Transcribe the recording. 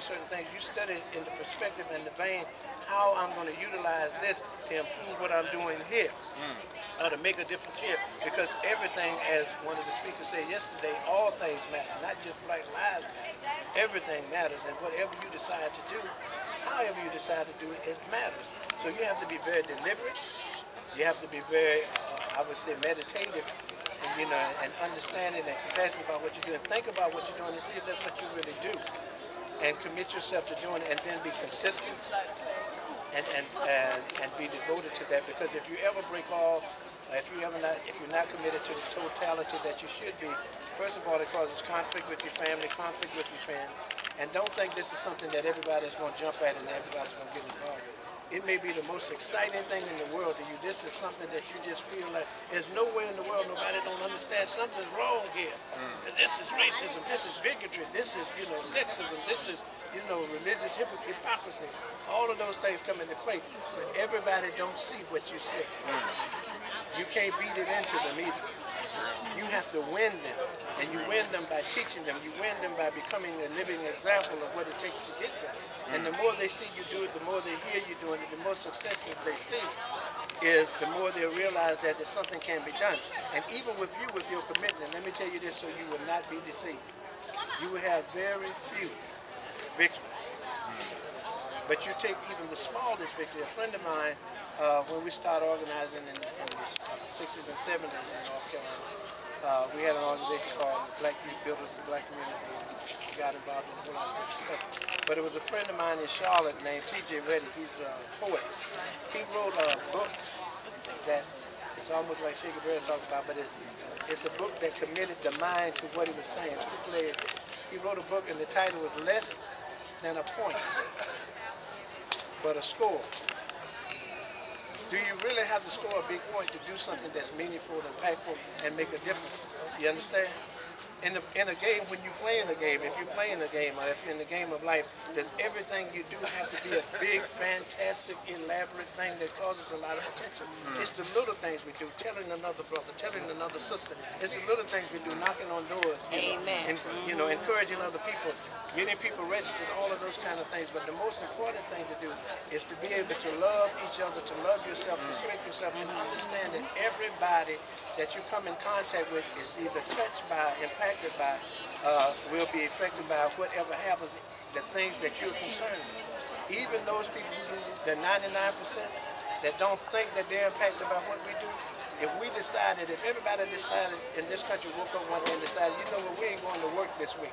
certain things, you study in the perspective and the vein how I'm going to utilize this to improve what I'm doing here, or to make a difference here. Because everything, as one of the speakers said yesterday, all things matter, not just Black Lives Matter. Everything matters, and whatever you decide to do, however you decide to do it, it matters. So you have to be very deliberate. You have to be very, I would say, meditative, and, and understanding and compassionate about what you're doing. Think about what you're doing and see if that's what you really do, and commit yourself to doing it, and then be consistent and be devoted to that. Because if you ever break off, if you're not committed to the totality that you should be, first of all, it causes conflict with your family, conflict with your friends, and don't think this is something that everybody's going to jump at and everybody's going to get involved with. It may be the most exciting thing in the world to you. This is something that you just feel like there's nowhere in the world nobody don't understand something's wrong here. This is racism, this is bigotry, this is, sexism, this is, religious hypocrisy. All of those things come into play, but everybody don't see what you see. You can't beat it into them either. You have to win them, and you win them by teaching them. You win them by becoming a living example of what it takes to get there. And the more they see you do it, the more they hear you doing it, the more successful they see is, the more they realize that something can be done. And even with you, with your commitment, let me tell you this so you will not be deceived. You will have very few victories. But you take even the smallest victory. A friend of mine, when we started organizing in the 60s and 70s in North Carolina, we had an organization called Black Youth Builders of the Black Community, and we got involved in a whole lot of different stuff. But it was a friend of mine in Charlotte named T.J. Reddy. He's a poet. He wrote a book that it's almost like Shakespeare Bread talks about, but it's a book that committed the mind to what he was saying. He wrote a book, and the title was Less Than a Point, but a Score. Do you really have to score a big point to do something that's meaningful, impactful, and make a difference? You understand? In a game, when you're playing a game, if you're playing a game, or if you're in the game of life, does everything you do have to be a big, fantastic, elaborate thing that causes a lot of attention? It's the little things we do, telling another brother, telling another sister. It's the little things we do, knocking on doors, Amen. And, encouraging other people, getting people registered, all of those kind of things. But the most important thing to do is to be able to love each other, to love yourself, respect yourself, and understand that everybody that you come in contact with is either touched by, impacted by, will be affected by whatever happens, the things that you're concerned with. Even those people, the 99% that don't think that they're impacted by what we do, if everybody decided in this country woke up one day and decided, you know what, we ain't going to work this week.